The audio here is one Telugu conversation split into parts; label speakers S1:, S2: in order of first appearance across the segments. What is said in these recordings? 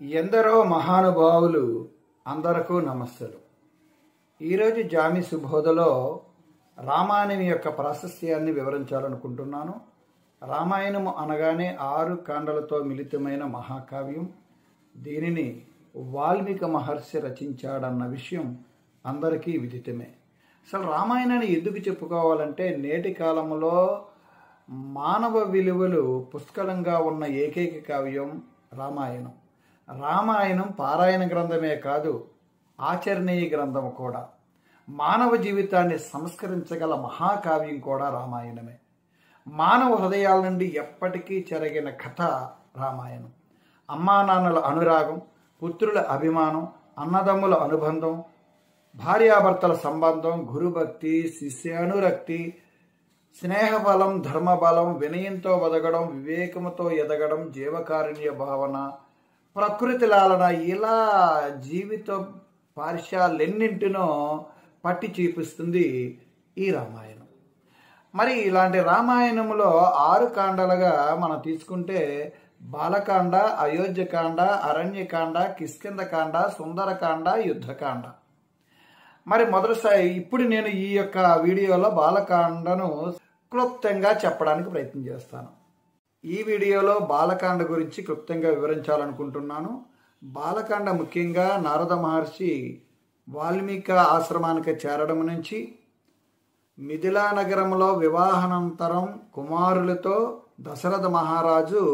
S1: ఎందరో మహానుభావులు అందరకు నమస్సులు. ఈరోజు జామి సుబోధలో రామాయణం యొక్క ప్రాశస్త్యాన్ని వివరించాలనుకుంటున్నాను. రామాయణము అనగానే 6 కాండలతో మిళితమైన మహాకావ్యం. దీనిని వాల్మీకి మహర్షి రచించాడన్న విషయం అందరికీ విదితమే. అసలు రామాయణాన్ని ఎందుకు చెప్పుకోవాలంటే నేటి కాలంలో మానవ విలువలు పుష్కలంగా ఉన్న ఏకైక కావ్యం రామాయణం. రామాయణం పారాయణ గ్రంథమే కాదు, ఆచరణీయ గ్రంథం కూడా. మానవ జీవితాన్ని సంస్కరించగల మహాకావ్యం కూడా రామాయణమే. మానవ హృదయాల నుండి ఎప్పటికీ చెరగిన కథ రామాయణం. అమ్మా నాన్నల అనురాగం, పుత్రుల అభిమానం, అన్నదమ్ముల అనుబంధం, భార్యాభర్తల సంబంధం, గురుభక్తి, శిష్యానురక్తి, స్నేహబలం, ధర్మబలం, వినయంతో బతకడం, వివేకముతో ఎదగడం, జీవకారుణ్య భావన, ప్రకృతి లాలన, ఇలా జీవిత పార్శ్యాలెన్నింటినో పట్టి చూపిస్తుంది ఈ రామాయణం. మరి ఇలాంటి రామాయణంలో 6 కాండలుగా మనం తీసుకుంటే బాలకాండ, అయోధ్యకాండ, అరణ్యకాండ, కిష్కింధకాండ, సుందరకాండ, యుద్ధకాండ. మరి మొదటిసారి ఇప్పుడు నేను ఈ యొక్క వీడియోలో బాలకాండను క్లుప్తంగా చెప్పడానికి ప్రయత్నం చేస్తాను. ఈ వీడియోలో బాలకాండ గురించి క్లుప్తంగా వివరించాలనుకుంటున్నాను. బాలకాండ ముఖ్యంగా నారద మహర్షి వాల్మీకి ఆశ్రమానికి చేరడం నుంచి మిథిలా నగరంలో వివాహానంతరం కుమారులతో దశరథ మహారాజు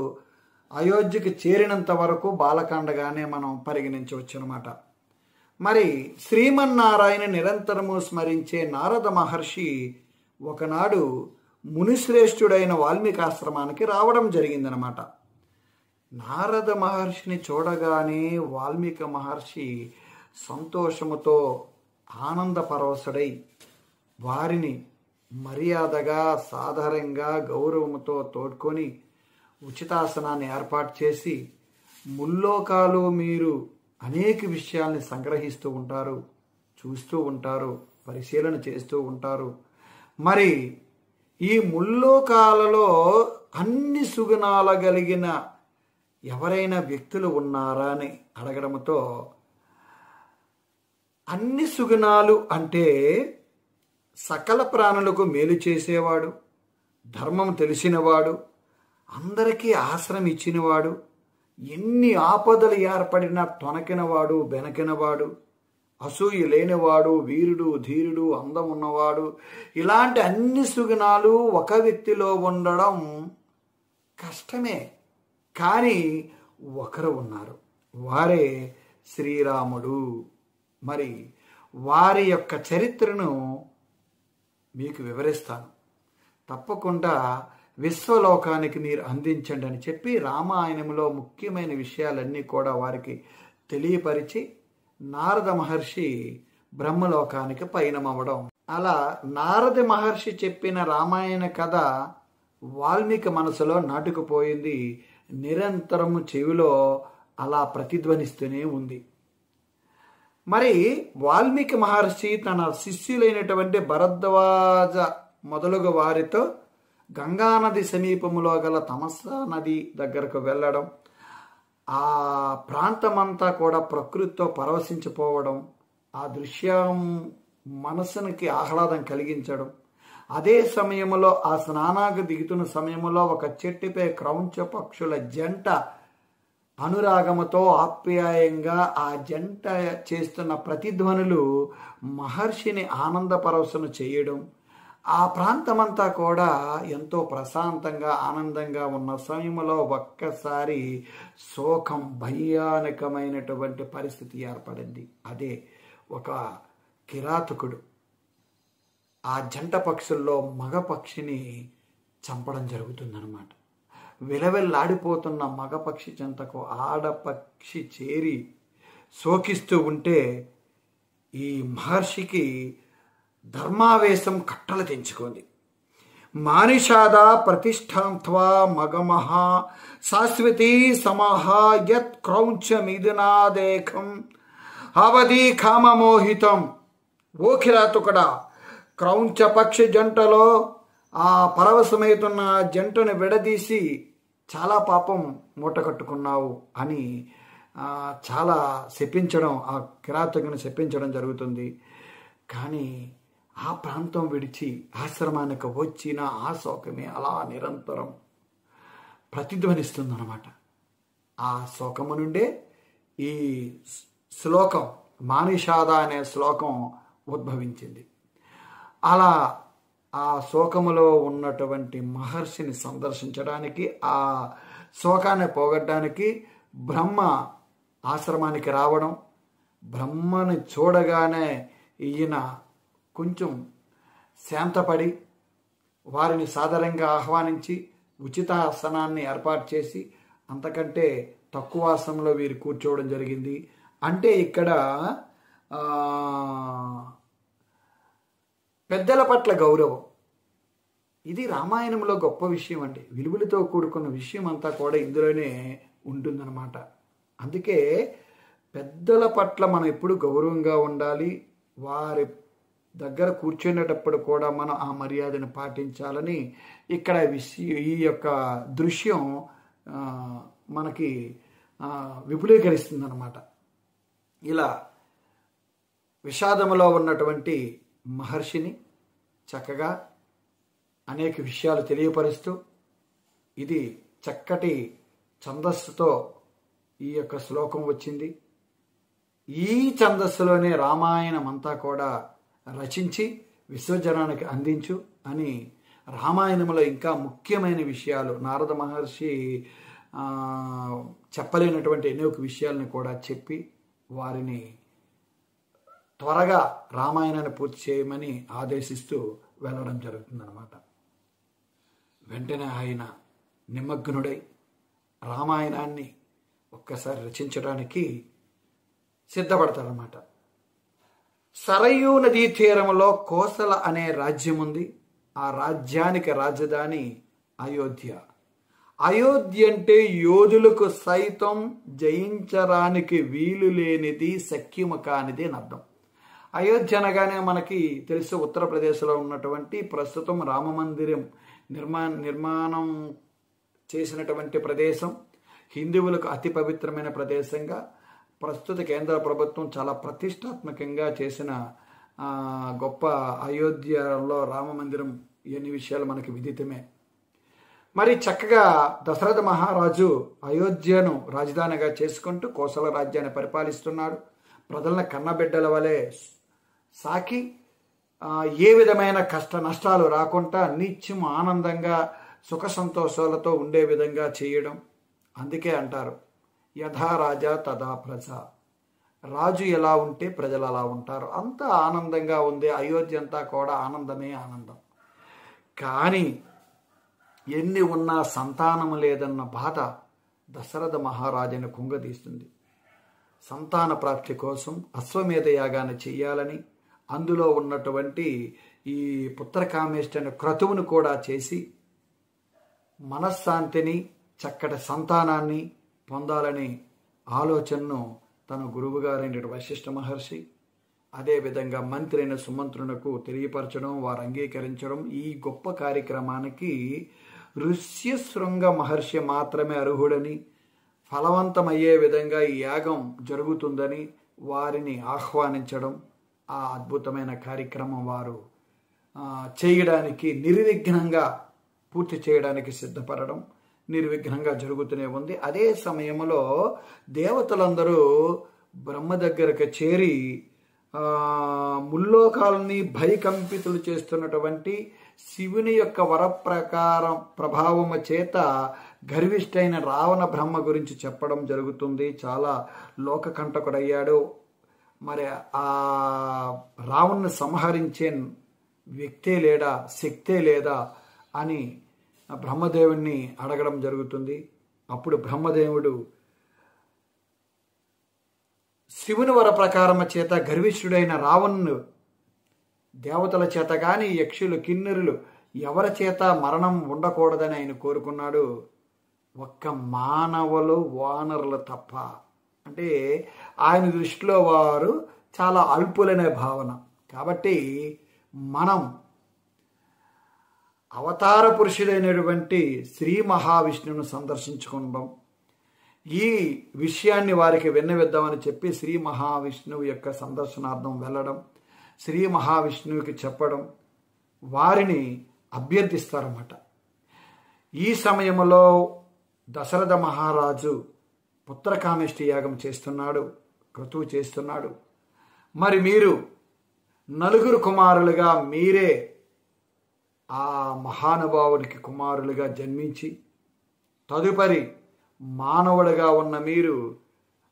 S1: అయోధ్యకు చేరినంత వరకు బాలకాండగానే మనం పరిగణించవచ్చు అన్నమాట. మరి శ్రీమన్నారాయణ నిరంతరము స్మరించే నారద మహర్షి ఒకనాడు మునిశ్రేష్ఠుడైన వాల్మీకి ఆశ్రమానికి రావడం జరిగిందనమాట. నారద మహర్షిని చూడగానే వాల్మీకి మహర్షి సంతోషముతో ఆనంద పరవశుడై వారిని మర్యాదగా సాధారణంగా గౌరవముతో తోడ్కొని ఉచితాసనాన్ని ఏర్పాటు చేసి, ముల్లోకాలు మీరు అనేక విషయాల్ని సంగ్రహిస్తూ ఉంటారు, చూస్తూ ఉంటారు, పరిశీలన చేస్తూ ఉంటారు. మరి ఈ ముల్లోకాలలో అన్ని సుగుణాలు కలిగిన ఎవరైనా వ్యక్తులు ఉన్నారా అని అడగడంతో, అన్ని సుగుణాలు అంటే సకల ప్రాణులకు మేలు చేసేవాడు, ధర్మం తెలిసినవాడు, అందరికీ ఆశ్రయం ఇచ్చినవాడు, ఎన్ని ఆపదలు ఏర్పడినా తొనకినవాడు, బెనకినవాడు, అసూయ లేనివాడు, వీరుడు, ధీరుడు, అందం ఉన్నవాడు, ఇలాంటి అన్ని సుగుణాలు ఒక వ్యక్తిలో ఉండడం కష్టమే. కానీ ఒకరు ఉన్నారు, వారే శ్రీరాముడు. మరి వారి యొక్క చరిత్రను మీకు వివరిస్తాను. తప్పకుండా విశ్వలోకానికి మీరు అందించండి అని చెప్పి రామాయణంలో ముఖ్యమైన విషయాలన్నీ కూడా వారికి తెలియపరిచి నారద మహర్షి బ్రహ్మలోకానికి పయనమవ్వడం. అలా నారద మహర్షి చెప్పిన రామాయణ కథ వాల్మీకి మనసులో నాటుకుపోయింది. నిరంతరము చెవిలో అలా ప్రతిధ్వనిస్తూనే ఉంది. మరి వాల్మీకి మహర్షి తన శిష్యులైనటువంటి భరద్వాజ మొదలుగు వారితో గంగానది సమీపంలో గల తమసా నది దగ్గరకు వెళ్ళడం, ఆ ప్రాంతమంతా కూడా ప్రకృతితో పరవశించిపోవడం, ఆ దృశ్యం మనసునికి ఆహ్లాదం కలిగించడం. అదే సమయంలో ఆ స్నానానికి దిగుతున్న సమయంలో ఒక చెట్టుపై క్రౌంచ పక్షుల జంట అనురాగముతో ఆప్యాయంగా ఆ జంట చేస్తున్న ప్రతిధ్వనులు మహర్షిని ఆనందపరవశను చేయడం, ఆ ప్రాంతమంతా కూడా ఎంతో ప్రశాంతంగా ఆనందంగా ఉన్న సమయంలో ఒక్కసారి శోకం, భయానకమైనటువంటి పరిస్థితి ఏర్పడింది. అదే ఒక కిరాతకుడు ఆ జంట పక్షుల్లో మగ పక్షిని చంపడం జరుగుతుందన్నమాట. విలవిల్లాడిపోతున్న మగపక్షి చెంతకు ఆడపక్షి చేరి శోకిస్తూ ఉంటే ఈ మహర్షికి ధర్మావేశం కట్టలు తెంచుకుంది. మానిషాద ప్రతిష్ఠాంత్వా మగమహ శాశ్వతీ సమహ యత్ క్రౌంచ మిథునాదేకం అవధి కామమోహితం. ఓ కిరాతకుడా, క్రౌంచ పక్షి జంటలో ఆ పరవశమైతున్న జంటను విడదీసి చాలా పాపం మూట కట్టుకున్నావు అని చాలా శపించడం, ఆ కిరాతకుని శపించడం జరుగుతుంది. కానీ ఆ ప్రాంతం విడిచి ఆశ్రమానికి వచ్చిన ఆ శోకమే అలా నిరంతరం ప్రతిధ్వనిస్తుందన్నమాట. ఆ శోకము నుండే ఈ శ్లోకం మానిషాద అనే శ్లోకం ఉద్భవించింది. అలా ఆ శోకములో ఉన్నటువంటి మహర్షిని సందర్శించడానికి, ఆ శోకాన్ని పోగొట్టడానికి బ్రహ్మ ఆశ్రమానికి రావడం, బ్రహ్మని చూడగానే ఈయన కొంచెం శాంతపడి వారిని సాదరంగా ఆహ్వానించి ఉచితాసనాన్ని ఏర్పాటు చేసి అంతకంటే తక్కువ ఆసనంలో వీరు కూర్చోవడం జరిగింది. అంటే ఇక్కడ పెద్దల పట్ల గౌరవం, ఇది రామాయణంలో గొప్ప విషయం అండి. విలువలతో కూడుకున్న విషయం అంతా కూడా ఇందులోనే ఉంటుందన్నమాట. అందుకే పెద్దల పట్ల మనం ఎప్పుడు గౌరవంగా ఉండాలి. వారి దగ్గర కూర్చునేటప్పుడు కూడా మనం ఆ మర్యాదను పాటించాలని ఇక్కడ ఈ యొక్క దృశ్యం మనకి విపులీకరిస్తుందన్నమాట. ఇలా విషాదములో ఉన్నటువంటి మహర్షిని చక్కగా అనేక విషయాలు తెలియపరుస్తూ, ఇది చక్కటి ఛందస్సుతో ఈ యొక్క శ్లోకం వచ్చింది. ఈ ఛందస్సులోనే రామాయణం అంతా కూడా రచించి విశ్వజనానికి అందించు అని రామాయణంలో ఇంకా ముఖ్యమైన విషయాలు నారద మహర్షి చెప్పలేనటువంటి అనేక విషయాలను కూడా చెప్పి వారిని త్వరగా రామాయణాన్ని పూర్తి చేయమని ఆదేశిస్తూ వెళ్ళడం జరుగుతుందన్నమాట. వెంటనే ఆయన నిమగ్నుడై రామాయణాన్ని ఒక్కసారి రచించడానికి సిద్ధపడతారన్నమాట. సరయూ నదీ తీరంలో కోసల అనే రాజ్యం ఉంది. ఆ రాజ్యానికి రాజధాని అయోధ్య. అయోధ్య అంటే యోధులకు సైతం జయించడానికి వీలు లేనిది, శక్యము కానిది అని అర్థం. అయోధ్య అనగానే మనకి తెలుసు ఉత్తరప్రదేశ్లో ఉన్నటువంటి ప్రస్తుతం రామమందిరం నిర్మాణం చేసినటువంటి ప్రదేశం, హిందువులకు అతి పవిత్రమైన ప్రదేశంగా ప్రస్తుత కేంద్ర ప్రభుత్వం చాలా ప్రతిష్టాత్మకంగా చేసిన గొప్ప అయోధ్యలో రామమందిరం, ఇవన్నీ విషయాలు మనకి విదితమే. మరి చక్కగా దశరథ మహారాజు అయోధ్యను రాజధానిగా చేసుకుంటూ కోసల రాజ్యాన్ని పరిపాలిస్తున్నాడు. ప్రజలను కన్నబిడ్డల వలె సాకి ఏ విధమైన కష్ట నష్టాలు రాకుండా నిత్యం ఆనందంగా సుఖ సంతోషాలతో ఉండే విధంగా చేయడం. అందుకే అంటారు యథా రాజా తదా ప్రజ. రాజు ఎలా ఉంటే ప్రజలు అలా ఉంటారు. అంత ఆనందంగా ఉంది. అయోధ్య అంతా కూడా ఆనందమే ఆనందం. కానీ ఎన్ని ఉన్నా సంతానం లేదన్న బాధ దశరథ మహారాజును కుంగదీస్తుంది. సంతాన ప్రాప్తి కోసం అశ్వమేధ యాగాన్ని చెయ్యాలని, అందులో ఉన్నటువంటి ఈ పుత్రకామేష్టి అనే క్రతువును కూడా చేసి మనశ్శాంతిని, చక్కటి సంతానాన్ని పొందాలని ఆలోచనను తన గురువుగారైన వశిష్ఠ మహర్షి, అదేవిధంగా మంత్రి అయిన సుమంత్రునకు తెలియపరచడం, వారు అంగీకరించడం. ఈ గొప్ప కార్యక్రమానికి ఋష్యశృంగ మహర్షి మాత్రమే అర్హుడని, ఫలవంతమయ్యే విధంగా ఈ యాగం జరుగుతుందని వారిని ఆహ్వానించడం, ఆ అద్భుతమైన కార్యక్రమం వారు చేయడానికి నిర్విఘ్నంగా పూర్తి చేయడానికి సిద్ధపడడం నిర్విఘ్నంగా జరుగుతూనే ఉంది. అదే సమయంలో దేవతలందరూ బ్రహ్మ దగ్గరకు చేరి ముల్లోకాలని భయకంపితులు చేస్తున్నటువంటి శివుని యొక్క వరప్రకారం ప్రభావము చేత గర్విష్ఠైన రావణ బ్రహ్మ గురించి చెప్పడం జరుగుతుంది. చాలా లోకకంటకుడయ్యాడు. మరి ఆ రావణ్ణి సంహరించే వ్యక్తే లేడా, శక్తే లేదా అని బ్రహ్మదేవుణ్ణి అడగడం జరుగుతుంది. అప్పుడు బ్రహ్మదేవుడు శివుని వర ప్రకారమ చేత గర్విష్ఠుడైన రావణ్ణు దేవతల చేత కానీ యక్షులు, కిన్నెరులు ఎవరి చేత మరణం ఉండకూడదని ఆయన కోరుకున్నాడు. ఒక్క మానవులు, వానరులు తప్ప. అంటే ఆయన దృష్టిలో వారు చాలా అల్పులనే భావన. కాబట్టి మనం అవతార పురుషుడైనటువంటి శ్రీ మహావిష్ణువును సందర్శించుకుందాం. ఈ విషయాన్ని వారికి విన్నవిద్దామని చెప్పి శ్రీ మహావిష్ణువు యొక్క సందర్శనార్థం వెళ్ళడం, శ్రీ మహావిష్ణువుకి చెప్పడం, వారిని అభ్యర్థిస్తారన్నమాట. ఈ సమయంలో దశరథ మహారాజు పుత్రకామేష్టి యాగం చేస్తున్నాడు, క్రతువు చేస్తున్నాడు. మరి మీరు 4 కుమారులుగా మీరే ఆ మహానుభావుడికి కుమారులుగా జన్మించి తదుపరి మానవుడిగా ఉన్న మీరు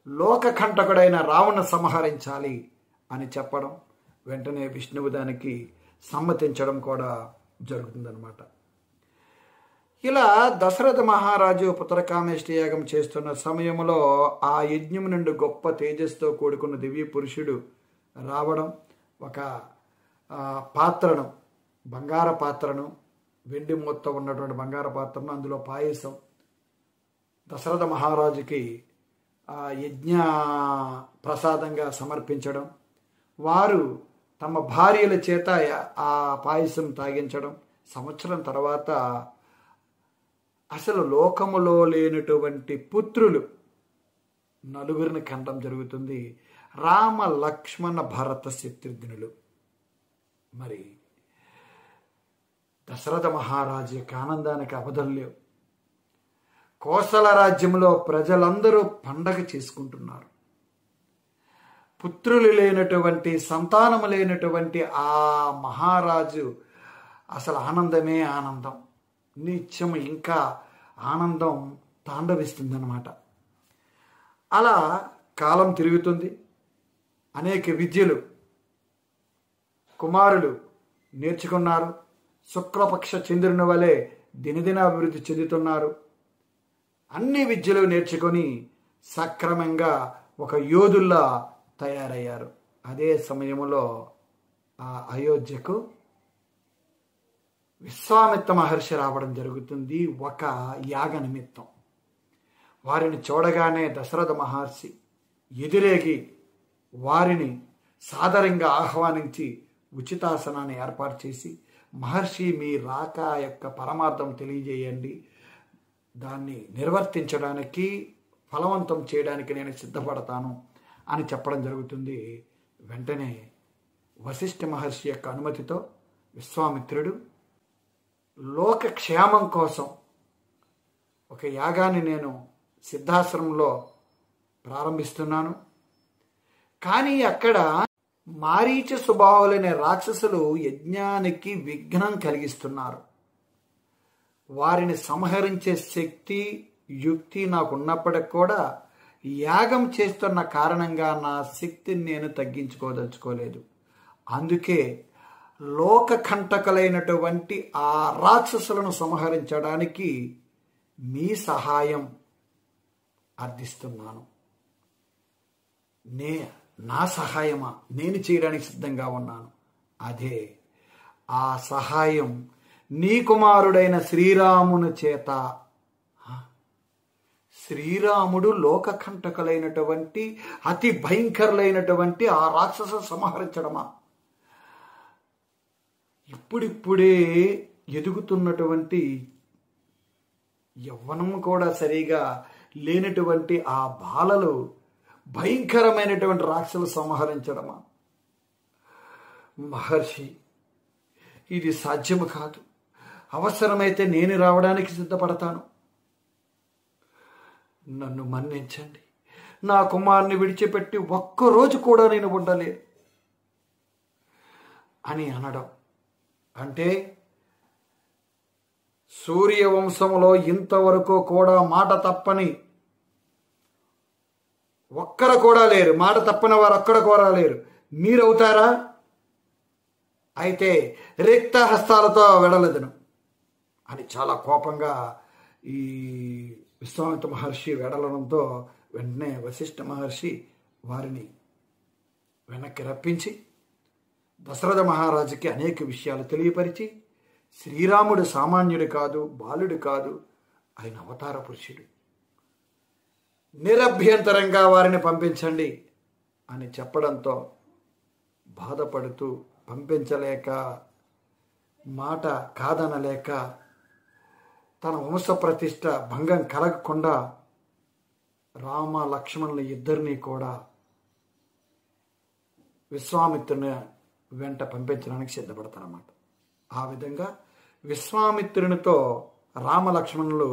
S1: లోకకంటకుడైన రావణ సంహరించాలి అని చెప్పడం, వెంటనే విష్ణువు దానికి సమ్మతించడం కూడా జరుగుతుందన్నమాట. ఇలా దశరథ మహారాజు పుత్రకామేష్టి యాగం చేస్తున్న సమయంలో ఆ యజ్ఞం నుండి గొప్ప తేజస్తో కూడుకున్న దివ్య పురుషుడు రావడం, ఒక పాత్రను, బంగార పాత్రను, వెండి మూత ఉన్నటువంటి బంగార పాత్రను, అందులో పాయసం దశరథ మహారాజుకి యజ్ఞ ప్రసాదంగా సమర్పించడం, వారు తమ భార్యల చేత ఆ పాయసం తాగించడం, సంవత్సరం తర్వాత అసలు లోకములో లేనటువంటి పుత్రులు 4 కండం జరుగుతుంది. రామ, లక్ష్మణ, భరత, శత్రుఘ్నులు. మరి దశరథ మహారాజు యొక్క ఆనందానికి అవధులు లేవు. కోసల రాజ్యంలో ప్రజలందరూ పండగ చేసుకుంటున్నారు. పుత్రులు లేనటువంటి, సంతానము లేనటువంటి ఆ మహారాజు అసలు ఆనందమే ఆనందం, నిత్యం ఇంకా ఆనందం తాండవిస్తుందన్నమాట. అలా కాలం తిరుగుతుంది. అనేక విద్యలు కుమారులు నేర్చుకున్నారు. శుక్లపక్ష చంద్రుని వలె దినదిన అభివృద్ధి చెందుతున్నారు. అన్ని విద్యలు నేర్చుకొని సక్రమంగా ఒక యోధుల్లా తయారయ్యారు. అదే సమయంలో ఆ అయోధ్యకు విశ్వామిత్ర మహర్షి రావడం జరుగుతుంది, ఒక యాగ నిమిత్తం. వారిని చూడగానే దశరథ మహర్షి ఎదురేగి వారిని సాదరంగా ఆహ్వానించి ఉచితాసనాన్ని ఏర్పాటు చేసి, మహర్షి మీ రాక యొక్క పరమార్థం తెలియజేయండి, దాన్ని నిర్వర్తించడానికి, ఫలవంతం చేయడానికి నేను సిద్ధపడతాను అని చెప్పడం జరుగుతుంది. వెంటనే వశిష్ఠ మహర్షి యొక్క అనుమతితో విశ్వామిత్రుడు లోక క్షేమం కోసం ఒక యాగాన్ని నేను సిద్ధాశ్రమంలో ప్రారంభిస్తున్నాను, కానీ అక్కడ మారీచ స్వభావాలైన రాక్షసులు యజ్ఞానికి విఘ్నం కలిగిస్తున్నారు. వారిని సంహరించే శక్తి, యుక్తి నాకున్నప్పటికి కూడా యాగం చేస్తున్న కారణంగా నా శక్తిని నేను తగ్గించుకోదలుచుకోలేదు. అందుకే లోకకంటకులైనటువంటి ఆ రాక్షసులను సంహరించడానికి మీ సహాయం అర్థిస్తున్నాను. నా సహాయమా? నేను చేయడానికి సిద్ధంగా ఉన్నాను. అదే ఆ సహాయం నీ కుమారుడైన శ్రీరాముని చేత. శ్రీరాముడు లోకకంటకులైనటువంటి అతి భయంకరులైనటువంటి ఆ రాక్షసు సంహరించడమా? ఇప్పుడిప్పుడే ఎదుగుతున్నటువంటి యవ్వనం కూడా సరిగా లేనటువంటి ఆ బాలలు భయంకరమైనటువంటి రాక్షసులు సంహరించడమా? మహర్షి, ఇది సాధ్యము కాదు. అవసరమైతే నేను రావడానికి సిద్ధపడతాను. నన్ను మన్నించండి. నా కుమారుని విడిచిపెట్టి ఒక్కరోజు కూడా నేను ఉండలేను అని అనడం. అంటే సూర్యవంశంలో ఇంతవరకు కూడా మాట తప్పని ఒక్కరు కూడా లేరు. మాట తప్పని వారు ఒక్కడు కూడా లేరు. మీరవుతారా? అయితే రిక్త హస్తాలతో వెడలదును అని చాలా కోపంగా ఈ విశ్వామిత్ర మహర్షి వెడలడంతో వెంటనే వశిష్ఠ మహర్షి వారిని వెనక్కి రప్పించి దశరథ మహారాజుకి అనేక విషయాలు తెలియపరిచి, శ్రీరాముడు సామాన్యుడు కాదు, బాలుడు కాదు, ఆయన అవతార పురుషుడు, నిరభ్యంతరంగా వారిని పంపించండి అని చెప్పడంతో బాధపడుతూ పంపించలేక, మాట కాదనలేక, తన వంశ ప్రతిష్ట భంగం కలగకుండా రామ లక్ష్మణుల ఇద్దరినీ కూడా విశ్వామిత్రుని వెంట పంపించడానికి సిద్ధపడతారన్నమాట. ఆ విధంగా విశ్వామిత్రునితో రామ లక్ష్మణులు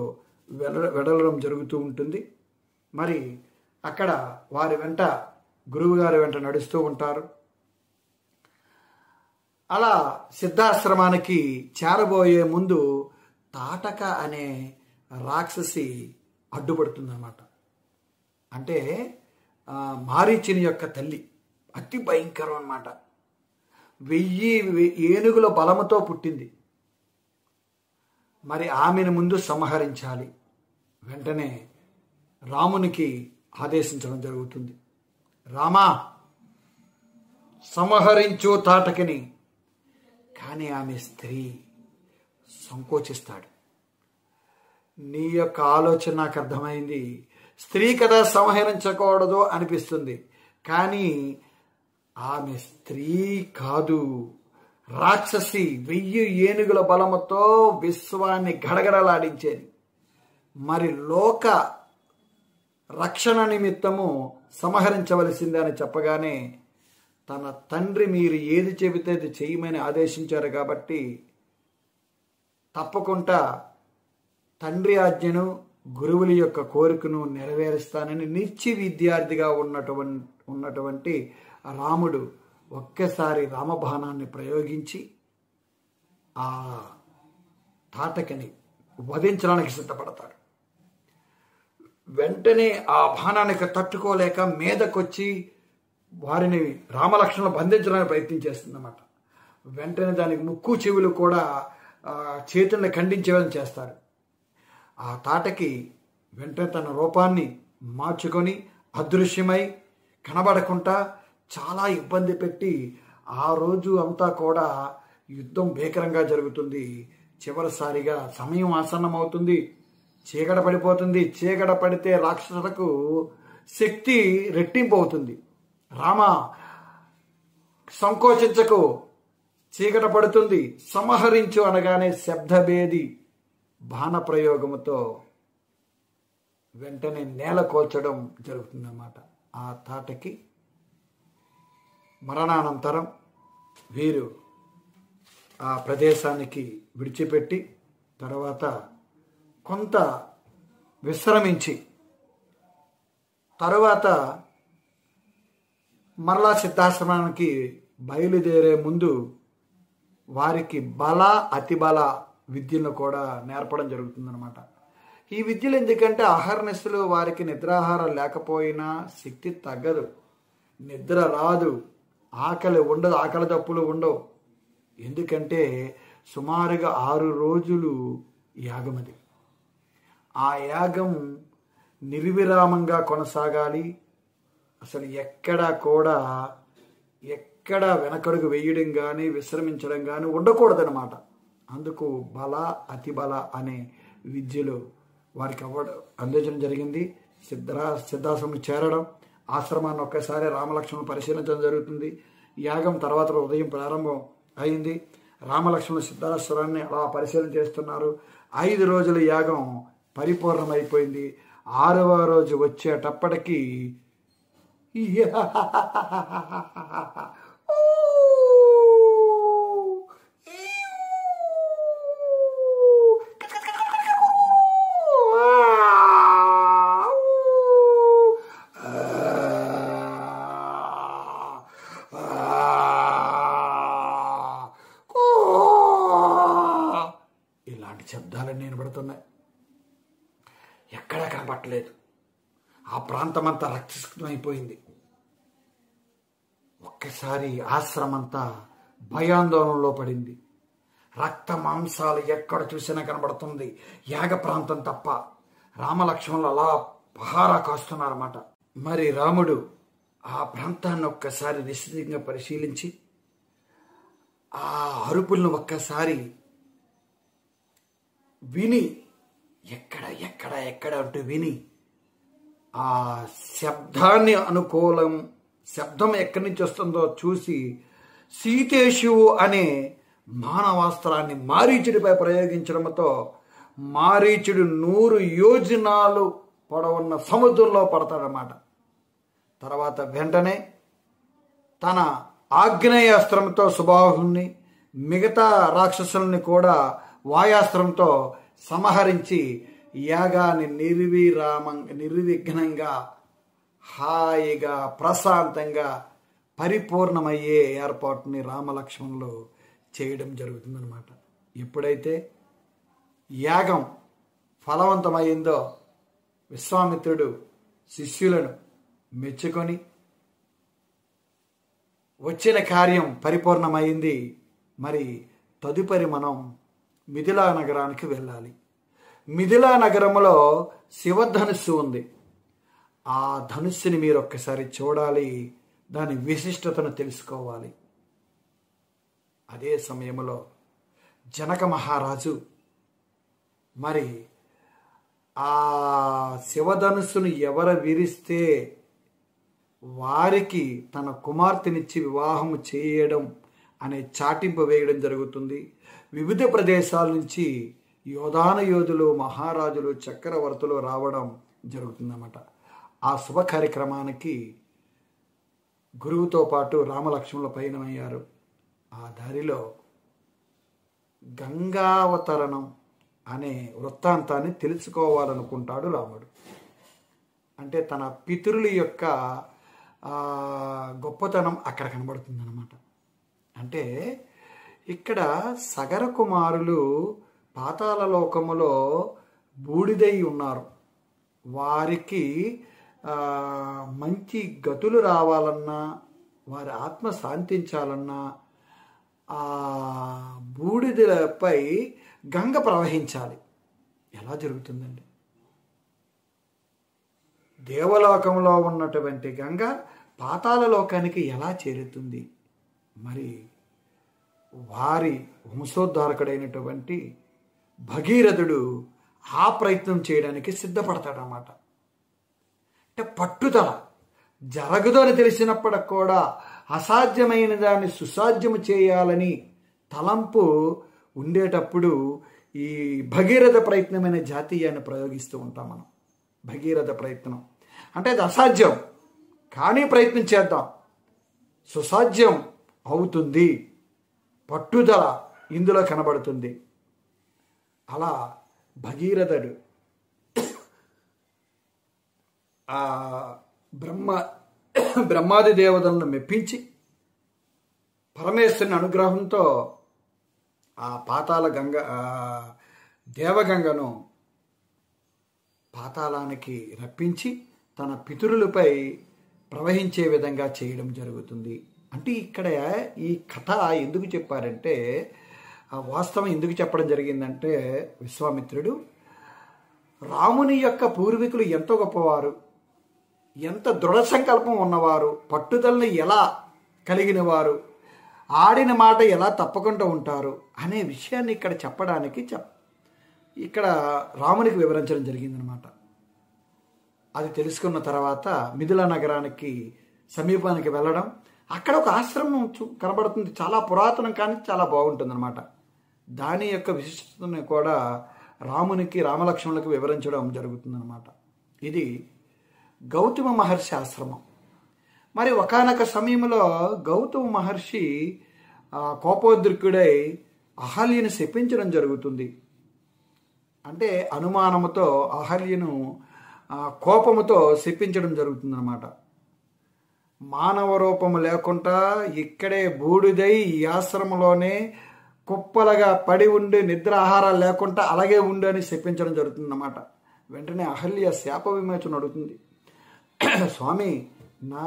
S1: వెడలడం జరుగుతూ ఉంటుంది. మరి అక్కడ వారి వెంట గురువుగారి వెంట నడుస్తూ ఉంటారు. అలా సిద్ధాశ్రమానికి చేరబోయే ముందు తాటక అనే రాక్షసి అడ్డుపడుతుందన్నమాట. అంటే మారీచుని యొక్క తల్లి అతి భయంకరం అన్నమాట. 1000 ఏనుగుల బలముతో పుట్టింది. మరి ఆమెను ముందు సంహరించాలి. వెంటనే రామునికి ఆదేశించడం జరుగుతుంది. రామా, సంహరించు తాటకిని. కానీ ఆమె స్త్రీ సంకోచిస్తాడు. నీ యొక్క ఆలోచన నాకు అర్థమైంది. స్త్రీ కదా సంహరించకూడదు అనిపిస్తుంది. కానీ ఆమె స్త్రీ కాదు, రాక్షసి. 1000 ఏనుగుల బలముతో విశ్వాన్ని గడగడలాడించేది. మరి లోక రక్షణ నిమిత్తము సంహరించవలసిందే అని చెప్పగానే తన తండ్రి మీరు ఏది చెబితే అది చేయమని ఆదేశించారు కాబట్టి తప్పకుండా తండ్రి ఆజ్ఞను గురువుల యొక్క కోరికను నెరవేరుస్తానని నిత్య విద్యార్థిగా ఉన్నటువంటి రాముడు ఒక్కసారి రామబాణాన్ని ప్రయోగించి ఆ తాటకని వధించడానికి సిద్ధపడతాడు. వెంటనే ఆ బాణానికి తట్టుకోలేక మీదకొచ్చి వారిని రామలక్ష్మణులు బంధించడానికి ప్రయత్నం చేస్తుందన్నమాట. వెంటనే దానికి ముక్కు చెవులు కూడా చేతుల్ని ఖండించేదని చేస్తారు. ఆ తాటకి వెంటనే తన రూపాన్ని మార్చుకొని అదృశ్యమై కనబడకుండా చాలా ఇబ్బంది పెట్టి ఆ రోజు అంతా కూడా యుద్ధం భీకరంగా జరుగుతుంది. చివరిసారిగా సమయం ఆసన్నమవుతుంది. చీకట పడిపోతుంది. చీకట పడితే రాక్షసులకు శక్తి రెట్టింపు అవుతుంది. రామ, సంకోచించకు, చీకట పడుతుంది, సంహరించు అనగానే శబ్దభేది బాణ ప్రయోగముతో వెంటనే నేల కోల్చడం జరుగుతుందన్నమాట. ఆ తాటకి మరణానంతరం వీరు ఆ ప్రదేశానికి విడిచిపెట్టి తర్వాత కొంత విశ్రమించి తరువాత మరలా సిద్ధాశ్రమానికి బయలుదేరే ముందు వారికి బల అతిబల విద్యను కూడా నేర్పడం జరుగుతుందన్నమాట. ఈ విద్యలు ఎందుకంటే అహర్నిశలు వారికి నిద్రాహారం లేకపోయినా శక్తి తగ్గదు, నిద్ర రాదు, ఆకలి ఉండదు, ఆకలి దప్పులు ఉండవు. ఎందుకంటే సుమారుగా 6 రోజులు యాగం అది. ఆ యాగం నిర్విరామంగా కొనసాగాలి. అసలు ఎక్కడ వెనకడుగు వేయడం కానీ విశ్రమించడం కానీ ఉండకూడదనమాట. అందుకు బల అతిబల అనే విద్యలు వారికి అందించడం జరిగింది. సిద్ధాశ్రమం చేరడం, ఆశ్రమాన్ని ఒక్కసారి రామలక్ష్మణులు పరిశీలించడం జరుగుతుంది. యాగం తర్వాత ఉదయం ప్రారంభం అయింది. రామలక్ష్మణులు సిద్ధాశ్రమాన్ని అలా పరిశీలన చేస్తున్నారు. 5 రోజుల యాగం పరిపూర్ణమైపోయింది. 6వ రోజు వచ్చేటప్పటికి ఇలాంటి శబ్దాలన్నీ వినబడుతున్నాయి. ఎక్కడా కనపట్టలేదు. ఆ ప్రాంతం అంతా రక్తసిక్తమైపోయింది. ఒక్కసారి ఆశ్రమంతా భయాందోళనలో పడింది. రక్త మాంసాలు ఎక్కడ చూసినా కనబడుతుంది, యాగ ప్రాంతం తప్ప. రామలక్ష్మణులు అలా పహారా కాస్తున్నారన్నమాట. మరి రాముడు ఆ ప్రాంతాన్ని ఒక్కసారి నిశ్చితంగా పరిశీలించి ఆ అరుపులను ఒక్కసారి విని ఎక్కడ అంటూ విని ఆ శబ్దాన్ని శబ్దం ఎక్కడి నుంచి వస్తుందో చూసి సీతేశువు అనే మానవాస్త్రాన్ని మారీచుడిపై ప్రయోగించడంతో మారీచుడు 100 యోజనాలు పొడవున్న సముద్రంలో పడతాడనమాట. తర్వాత వెంటనే తన ఆగ్నేయాస్త్రంతో సుబాహుని మిగతా రాక్షసుల్ని కూడా వాయాస్త్రంతో సంహరించి యాగాన్ని నిర్విఘ్నంగా హాయిగా ప్రశాంతంగా పరిపూర్ణమయ్యే ఏర్పాటుని రామలక్ష్మణులు చేయడం జరుగుతుందన్నమాట. ఎప్పుడైతే యాగం ఫలవంతమైందో విశ్వామిత్రుడు శిష్యులను మెచ్చుకొని వచ్చిన కార్యం పరిపూర్ణమైంది. మరి తదుపరి మనం మిథిలా నగరానికి వెళ్ళాలి. మిథిలా నగరంలో శివధనుస్సు ఉంది. ఆ ధనుస్సుని మీరు ఒక్కసారి చూడాలి, దాని విశిష్టతను తెలుసుకోవాలి. అదే సమయంలో జనక మహారాజు మరి ఆ శివధనుస్సును ఎవరు విరిస్తే వారికి తన కుమార్తెనిచ్చి వివాహము చేయడం అనే చాటింపు వేయడం జరుగుతుంది. వివిధ ప్రదేశాల నుంచి యోధులు, మహారాజులు, చక్రవర్తులు రావడం జరుగుతుందన్నమాట. ఆ శుభ కార్యక్రమానికి గురువుతో పాటు రామలక్ష్మణుల పయనమయ్యారు. ఆ దారిలో గంగావతరణం అనే వృత్తాంతాన్ని తెలుసుకోవాలనుకుంటాడు రాముడు. అంటే తన పితరుల యొక్క గొప్పతనం అక్కడ కనబడుతుందన్నమాట. అంటే ఇక్కడ సగర కుమారులు పాతాళ లోకములో బూడిదై ఉన్నారు. వారికి మంచి గతులు రావాలన్నా, వారి ఆత్మ శాంతించాలన్నా ఆ బూడిదలపై గంగ ప్రవహించాలి. ఎలా జరుగుతుందండి? దేవలోకంలో ఉన్నటువంటి గంగ పాతాళ లోకానికి ఎలా చేరుతుంది? మరి వారి వంశోద్ధారకుడైనటువంటి భగీరథుడు ఆ ప్రయత్నం చేయడానికి సిద్ధపడతాడన్నమాట. అంటే పట్టుదల జరగదు అని తెలిసినప్పటికి కూడా అసాధ్యమైన దాన్ని సుసాధ్యము చేయాలని తలంపు ఉండేటప్పుడు ఈ భగీరథ ప్రయత్నమైన జాతీయాన్ని ప్రయోగిస్తూ ఉంటాం మనం. భగీరథ ప్రయత్నం అంటే అది అసాధ్యం, కానీ ప్రయత్నం చేద్దాం, సుసాధ్యం అవుతుంది, పట్టుదల ఇందులో కనబడుతుంది. అలా భగీరథుడు ఆ బ్రహ్మాది దేవతలను మెప్పించి పరమేశ్వరుని అనుగ్రహంతో ఆ పాతాళ గంగ దేవగంగను పాతాళానికి రప్పించి తన పితరులపై ప్రవహించే విధంగా చేయడం జరుగుతుంది. అంటే ఇక్కడ ఈ కథ ఎందుకు చెప్పారంటే, వాస్తవం ఎందుకు చెప్పడం జరిగిందంటే, విశ్వామిత్రుడు రాముని యొక్క పూర్వీకులు ఎంతో గొప్పవారు, ఎంత దృఢ సంకల్పం ఉన్నవారు, పట్టుదలని ఎలా కలిగిన వారు, ఆడిన మాట ఎలా తప్పకుండా ఉంటారు అనే విషయాన్ని ఇక్కడ చెప్పడానికి ఇక్కడ రామునికి వివరించడం జరిగిందనమాట. అది తెలుసుకున్న తర్వాత మిథిలా నగరానికి సమీపానికి వెళ్ళడం, అక్కడ ఒక ఆశ్రమం కనబడుతుంది. చాలా పురాతనం కానీ చాలా బాగుంటుంది అనమాట. దాని యొక్క విశిష్టతను కూడా రామలక్ష్మణులకు వివరించడం జరుగుతుందన్నమాట. ఇది గౌతమ మహర్షి ఆశ్రమం. మరి ఒకానొక సమయంలో గౌతమ మహర్షి కోపోద్రిక్తుడై అహల్యను శపించడం జరుగుతుంది. అంటే అనుమానముతో అహల్యను కోపముతో శపించడం జరుగుతుందన్నమాట. మానవ రూపము లేకుండా ఇక్కడే బూడిదై ఈ ఆశ్రమంలోనే కుప్పలుగా పడి ఉండి నిద్ర ఆహారాలు లేకుండా అలాగే ఉండి అని శపించడం జరుగుతుందన్నమాట. వెంటనే అహల్య శాప విమోచన అడుగుతుంది. స్వామి, నా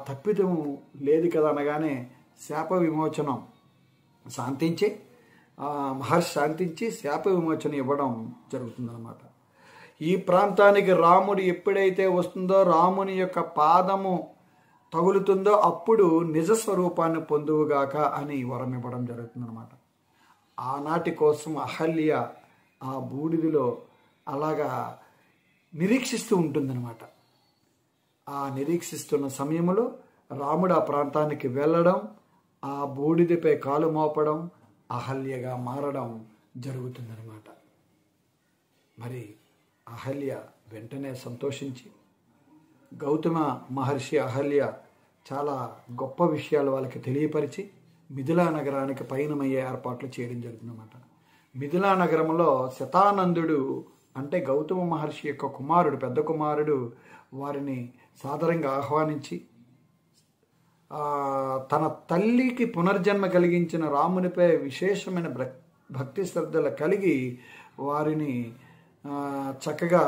S1: తప్పిదం లేదు కదా అనగానే శాప విమోచనం శాంతించి మహర్షి శాంతించి శాప విమోచన ఇవ్వడం జరుగుతుందన్నమాట. ఈ ప్రాంతానికి రాముడు ఎప్పుడైతే వస్తుందో, రాముని యొక్క పాదము తగులుతుందో అప్పుడు నిజస్వరూపాన్ని పొందువుగాక అని వరం ఇవ్వడం జరుగుతుందన్నమాట. ఆనాటి కోసం అహల్య ఆ బూడిదిలో అలాగా నిరీక్షిస్తూ ఉంటుందన్నమాట. ఆ నిరీక్షిస్తున్న సమయంలో రాముడు ఆ ప్రాంతానికి వెళ్ళడం, ఆ బూడిదపై కాలు మోపడం, అహల్యగా మారడం జరుగుతుందన్నమాట. మరి అహల్య వెంటనే సంతోషించి గౌతమ మహర్షి అహల్య చాలా గొప్ప విషయాలు వాళ్ళకి తెలియపరిచి మిథిలా నగరానికి పయనమయ్యే ఏర్పాట్లు చేయడం జరుగుతుందన్నమాట. మిథిలా నగరంలో శతానందుడు అంటే గౌతమ మహర్షి యొక్క కుమారుడు, పెద్ద కుమారుడు, వారిని సాదరంగా ఆహ్వానించి తన తల్లికి పునర్జన్మ కలిగించిన రామునిపై విశేషమైన భక్తి శ్రద్ధలు కలిగి వారిని చక్కగా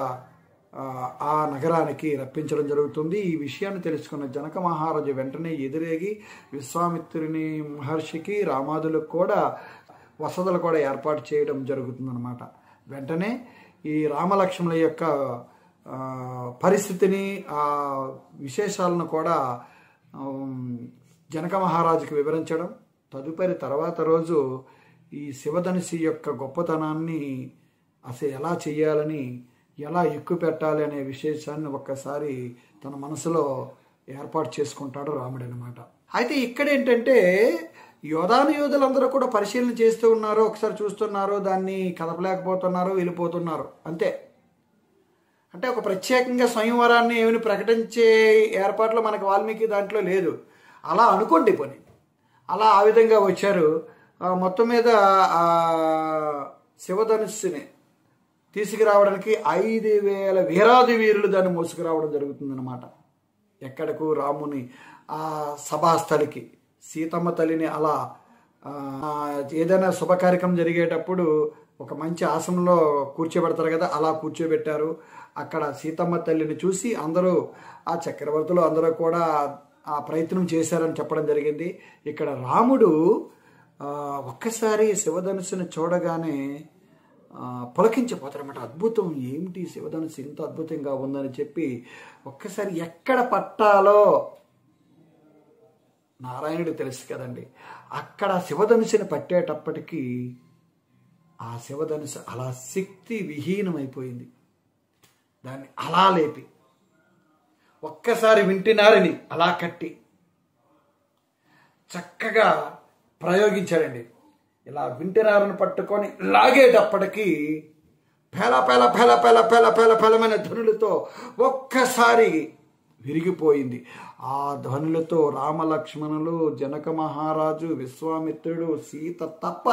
S1: ఆ నగరానికి రప్పించడం జరుగుతుంది. ఈ విషయాన్ని తెలుసుకున్న జనక మహారాజు వెంటనే ఎదురేగి విశ్వామిత్రుని మహర్షికి రామాదులకు కూడా వసతులు కూడా ఏర్పాటు చేయడం జరుగుతుందన్నమాట. వెంటనే ఈ రామలక్ష్మణుల యొక్క పరిస్థితిని ఆ విశేషాలను కూడా జనక మహారాజుకి వివరించడం, తదుపరి తర్వాత రోజు ఈ శివధనుసి యొక్క గొప్పతనాన్ని అసలు ఎలా చేయాలని, ఎలా ఎక్కువ పెట్టాలి అనే విశేషాన్ని ఒక్కసారి తన మనసులో ఏర్పాటు చేసుకుంటాడు రాముడు అనమాట. అయితే ఇక్కడ ఏంటంటే యోధులందరూ కూడా పరిశీలన చేస్తూ ఉన్నారు, ఒకసారి చూస్తున్నారు, దాన్ని కదపలేకపోతున్నారు, వెళ్ళిపోతున్నారు అంతే. అంటే ఒక ప్రత్యేకంగా స్వయంవరాన్ని ఏమైనా ప్రకటించే ఏర్పాట్లు మనకు వాల్మీకి దాంట్లో లేదు. అలా అనుకోండి పోనీ, అలా ఆ విధంగా వచ్చారు. మొత్తం మీద శివధనుస్సుని తీసుకురావడానికి 5,000 వీరాది వీరులు దాన్ని మోసుకురావడం జరుగుతుందన్నమాట. ఎక్కడకు? రాముని ఆ సభాస్థలికి. సీతమ్మ తల్లిని అలా ఏదైనా శుభకార్యక్రమం జరిగేటప్పుడు ఒక మంచి ఆసనంలో కూర్చోబెడతారు కదా, అలా కూర్చోబెట్టారు. అక్కడ సీతమ్మ తల్లిని చూసి అందరూ ఆ చక్రవర్తులు అందరూ కూడా ఆ ప్రయత్నం చేశారని చెప్పడం జరిగింది. ఇక్కడ రాముడు ఒక్కసారి శివధనుస్సుని చూడగానే పులకించిపోతారన్నమాట. అద్భుతం, ఏమిటి శివధనుస్సు ఇంత అద్భుతంగా ఉందని చెప్పి ఒక్కసారి ఎక్కడ పట్టాలో నారాయణుడు తెలుసు కదండి. అక్కడ శివధనుస్సుని పట్టేటప్పటికీ ఆ శివధనుస్సు అలా శక్తి విహీనమైపోయింది. దాన్ని అలా లేపి ఒక్కసారి వింటినారిని అలా కట్టి చక్కగా ప్రయోగించాడండి. ఇలా వింటినారను పట్టుకొని లాగేటప్పటికీ పేల పేల పేల పేల పేల పేల పేలమైన ధ్వనులతో ఒక్కసారి విరిగిపోయింది. ఆ ధ్వనులతో రామలక్ష్మణులు, జనక మహారాజు, విశ్వామిత్రుడు, సీత తప్ప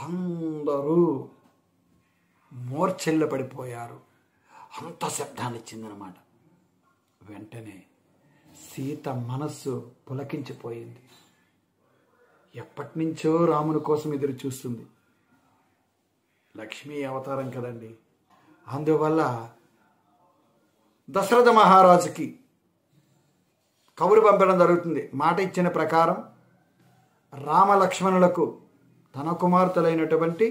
S1: అందరూ మూర్ఛల్లో పడిపోయారు. అంత శబ్దాన్ని ఇచ్చిందనమాట. వెంటనే సీత మనస్సు పులకించిపోయింది. ఎప్పటి నుంచో రాముని కోసం ఎదురు చూస్తుంది. లక్ష్మీ అవతారం కదండి. అందువల్ల దశరథ మహారాజుకి కబురు పంపడం జరుగుతుంది. మాట ఇచ్చిన ప్రకారం రామలక్ష్మణులకు తన కుమార్తెలైనటువంటి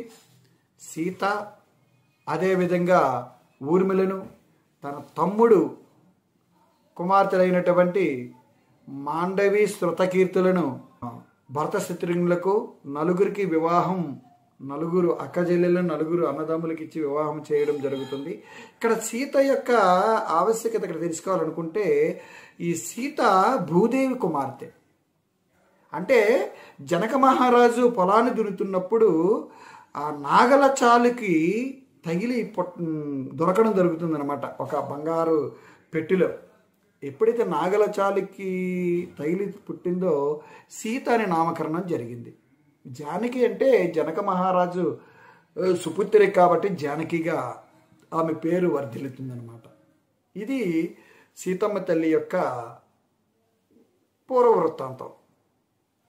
S1: సీత, అదేవిధంగా ఊర్మిళను, తన తమ్ముడు కుమార్తెలైనటువంటి మాండవి, శృతకీర్తులను, భరత శత్రుఘ్నులకు నలుగురికి వివాహం, నలుగురు అక్కజెల్లెలను నలుగురు అన్నదమ్ములకి ఇచ్చి వివాహం చేయడం జరుగుతుంది. ఇక్కడ సీత యొక్క ఆవశ్యకత ఇక్కడ తెలుసుకోవాలనుకుంటే, ఈ సీత భూదేవి కుమార్తె. అంటే జనక మహారాజు పొలాన్ని దున్నుతున్నప్పుడు ఆ నాగల చాలుకి తగిలి దొరకడం జరుగుతుందన్నమాట ఒక బంగారు పెట్టిలో. ఎప్పుడైతే నాగల చాలుకి తగిలి పుట్టిందో సీత అని నామకరణం జరిగింది. జానకి అంటే జనక మహారాజు సుపుత్రి కాబట్టి జానకిగా ఆమె పేరు వర్ధిల్లుతుందన్నమాట. ఇది సీతమ్మ తల్లి యొక్క పూర్వ వృత్తాంతం.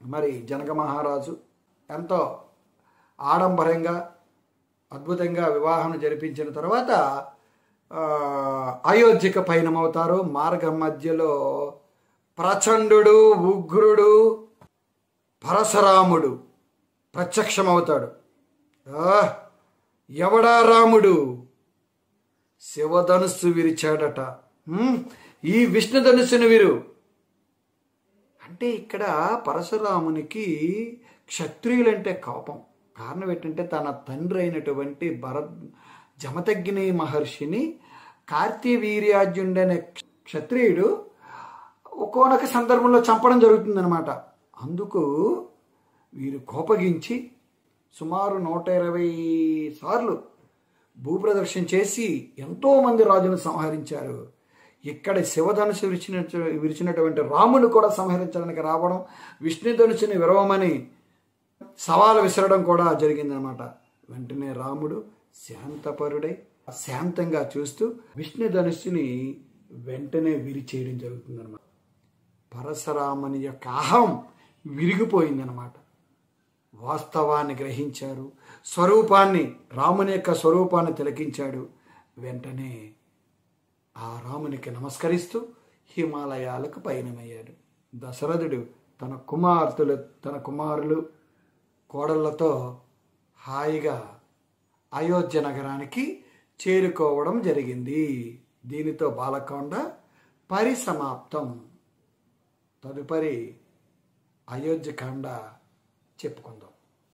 S1: మరి జనక మహారాజు ఎంతో ఆడంబరంగా అద్భుతంగా వివాహం జరిపించిన తర్వాత అయోధ్యకు పయనమవుతారు. మార్గం మధ్యలో ప్రచండు, ఉగ్రుడు పరశురాముడు ప్రత్యక్షమవుతాడు. ఎవడా రాముడు? శివధనుస్సు విరిచాడట. ఈ విష్ణుధనుస్సును విరు అంటే ఇక్కడ పరశురామునికి క్షత్రియులంటే కోపం. కారణం ఏంటంటే తన తండ్రి అయినటువంటి జమదగ్ని మహర్షిని కార్తీవీర్యార్జునుడనే క్షత్రియుడు ఒక్కొక్క సందర్భంలో చంపడం జరుగుతుందన్నమాట. అందుకు వీరు కోపగించి సుమారు 120 సార్లు భూప్రదక్షిణ చేసి ఎంతోమంది రాజులను సంహరించారు. ఇక్కడ శివధనుసు విరిచినటువంటి రాముని కూడా సంహరించడానికి రావడం, విష్ణు ధనుసుని విరవమని సవాలు విసరడం కూడా జరిగిందనమాట. వెంటనే రాముడు శాంతపరుడై శాంతంగా చూస్తూ విష్ణు ధనుస్సుని వెంటనే విరిచేయడం జరుగుతుందన్నమాట. పరశురాముని యొక్క అహం విరిగిపోయిందనమాట. వాస్తవాన్ని గ్రహించారు, స్వరూపాన్ని, రాముని యొక్క స్వరూపాన్ని తిలకించాడు. వెంటనే ఆ రామునికి నమస్కరిస్తూ హిమాలయాలకు పయనమయ్యాడు. దశరథుడు తన కుమారులు కోడళ్లతో హాయిగా అయోధ్య నగరానికి చేరుకోవడం జరిగింది. దీనితో బాలకాండ పరిసమాప్తం. తదుపరి అయోధ్యకాండ చెప్పుకుందాం.